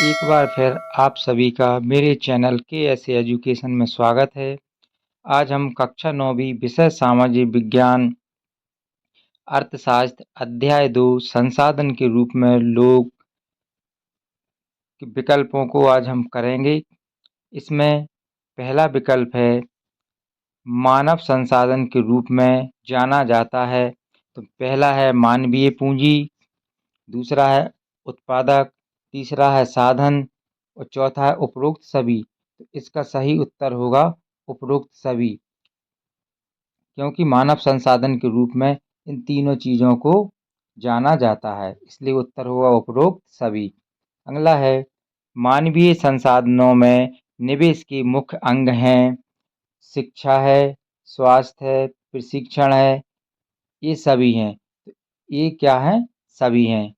एक बार फिर आप सभी का मेरे चैनल के एजुकेशन में स्वागत है। आज हम कक्षा 9वीं विषय सामाजिक विज्ञान अर्थशास्त्र अध्याय 2 संसाधन के रूप में लोग के विकल्पों को आज हम करेंगे। इसमें पहला विकल्प है मानव संसाधन के रूप में जाना जाता है। तो पहला है मानवीय पूंजी, दूसरा है उत्पादक, तीसरा है साधन और चौथा है उपरोक्त सभी। तो इसका सही उत्तर होगा उपरोक्त सभी, क्योंकि मानव संसाधन के रूप में इन तीनों चीज़ों को जाना जाता है, इसलिए उत्तर होगा उपरोक्त सभी। अगला है मानवीय संसाधनों में निवेश के मुख्य अंग हैं शिक्षा है, स्वास्थ्य है, प्रशिक्षण है, ये सभी हैं। तो ये क्या है? सभी हैं।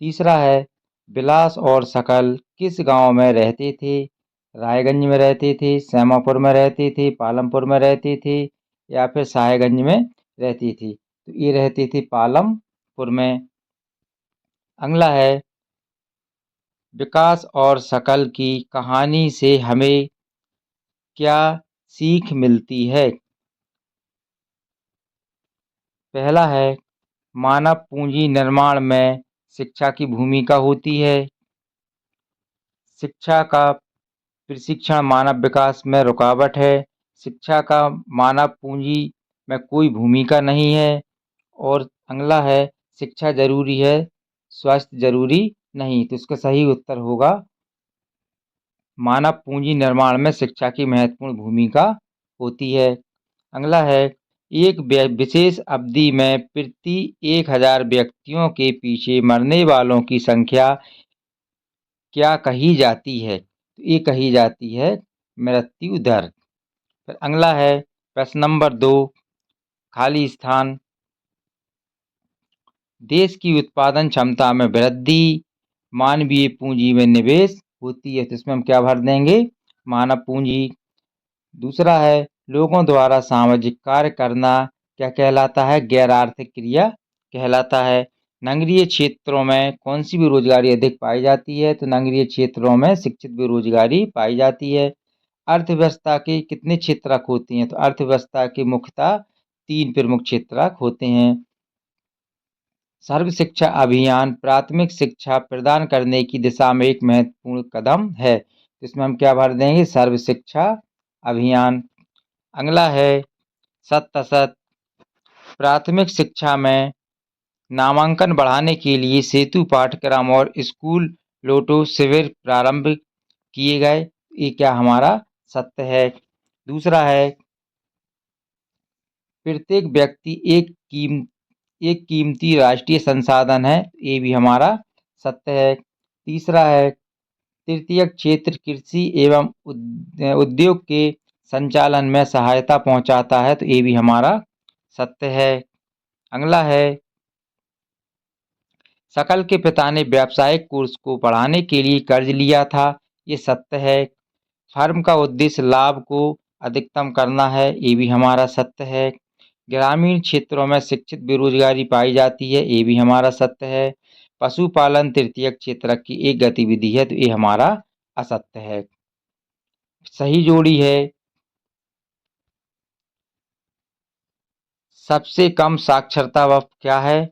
तीसरा है विलास और शकल किस गांव में रहते थे? रायगंज में रहते थे, श्यामापुर में रहते थे, पालमपुर में रहते थे या फिर साहेबगंज में रहती थी? तो ये रहते थे पालमपुर में। अगला है विकास और शकल की कहानी से हमें क्या सीख मिलती है? पहला है मानव पूंजी निर्माण में शिक्षा की भूमिका होती है। शिक्षा का प्रशिक्षण मानव विकास में रुकावट है। शिक्षा का मानव पूंजी में कोई भूमिका नहीं है। और अगला है शिक्षा जरूरी है, स्वास्थ्य जरूरी नहीं। तो इसका सही उत्तर होगा मानव पूंजी निर्माण में शिक्षा की महत्वपूर्ण भूमिका होती है। अगला है एक विशेष अवधि में प्रति 1000 व्यक्तियों के पीछे मरने वालों की संख्या क्या कही जाती है? तो ये कही जाती है मृत्यु दर। फिर अगला है प्रश्न नंबर 2 खाली स्थान। देश की उत्पादन क्षमता में वृद्धि मानवीय पूंजी में निवेश होती है। तो इसमें हम क्या भर देंगे? मानव पूंजी। दूसरा है लोगों द्वारा सामाजिक कार्य करना क्या कहलाता है? गैर आर्थिक क्रिया कहलाता है। नगरीय क्षेत्रों में कौन सी बेरोजगारी अधिक पाई जाती है? तो नगरीय क्षेत्रों में शिक्षित बेरोजगारी पाई जाती है। अर्थव्यवस्था के कितने क्षेत्रक होती हैं? तो अर्थव्यवस्था के मुख्यतः 3 प्रमुख क्षेत्रक होते हैं। सर्व शिक्षा अभियान प्राथमिक शिक्षा प्रदान करने की दिशा में एक महत्वपूर्ण कदम है। इसमें हम क्या भर देंगे? सर्व शिक्षा अभियान। अगला है शत प्राथमिक शिक्षा में नामांकन बढ़ाने के लिए सेतु पाठ्यक्रम और स्कूल लोटो शिविर प्रारंभ किए गए। ये क्या हमारा सत्य है। दूसरा है प्रत्येक व्यक्ति एक कीमती राष्ट्रीय संसाधन है। ये भी हमारा सत्य है। तीसरा है तृतीय क्षेत्र कृषि एवं उद्योग के संचालन में सहायता पहुंचाता है। तो ये भी हमारा सत्य है। अगला है शकल के पिता ने व्यावसायिक कोर्स को पढ़ाने के लिए कर्ज लिया था। ये सत्य है। फर्म का उद्देश्य लाभ को अधिकतम करना है। ये भी हमारा सत्य है। ग्रामीण क्षेत्रों में शिक्षित बेरोजगारी पाई जाती है। ये भी हमारा सत्य है। पशुपालन तृतीय क्षेत्र की एक गतिविधि है। तो ये हमारा असत्य है। सही जोड़ी है सबसे कम साक्षरता वह क्या है?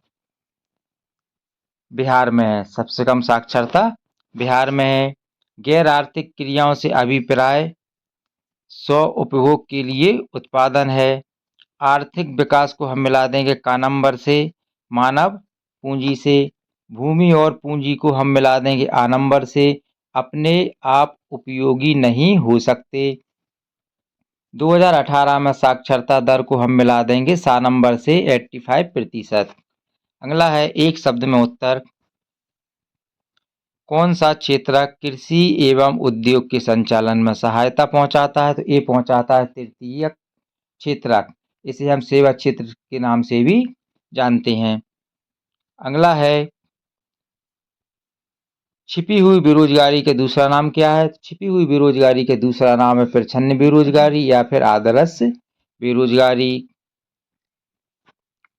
बिहार में है। सबसे कम साक्षरता बिहार में है। गैर आर्थिक क्रियाओं से अभिप्राय स्व उपभोग के लिए उत्पादन है। आर्थिक विकास को हम मिला देंगे का नंबर से, मानव पूंजी से। भूमि और पूंजी को हम मिला देंगे आ नंबर से, अपने आप उपयोगी नहीं हो सकते। 2018 में साक्षरता दर को हम मिला देंगे सा नंबर से 85%। अगला है एक शब्द में उत्तर। कौन सा क्षेत्र कृषि एवं उद्योग के संचालन में सहायता पहुंचाता है? तो ये पहुंचाता है तृतीय क्षेत्रक। इसे हम सेवा क्षेत्र के नाम से भी जानते हैं। अगला है छिपी हुई बेरोजगारी के दूसरा नाम क्या है? छिपी हुई बेरोजगारी के दूसरा नाम है प्रच्छन्न बेरोजगारी या फिर आदर्श बेरोजगारी।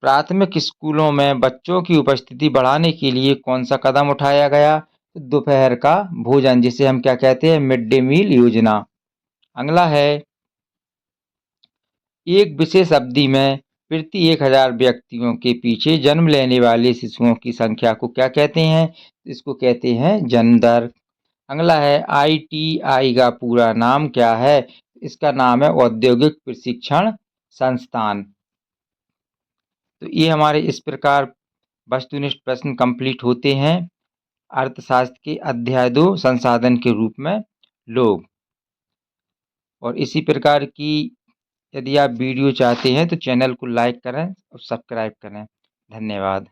प्राथमिक स्कूलों में बच्चों की उपस्थिति बढ़ाने के लिए कौन सा कदम उठाया गया? दोपहर का भोजन, जिसे हम क्या कहते हैं, मिड डे मील योजना। अगला है, एक विशेष अवधि में प्रति 1000 व्यक्तियों के पीछे जन्म लेने वाले शिशुओं की संख्या को क्या कहते हैं? इसको कहते हैं जन्म दर। अगला है, ITI का पूरा नाम क्या है? इसका नाम है औद्योगिक प्रशिक्षण संस्थान। तो ये हमारे इस प्रकार वस्तुनिष्ठ प्रश्न कंप्लीट होते हैं अर्थशास्त्र के अध्याय 2 संसाधन के रूप में लोग। और इसी प्रकार की यदि आप वीडियो चाहते हैं तो चैनल को लाइक करें और सब्सक्राइब करें। धन्यवाद।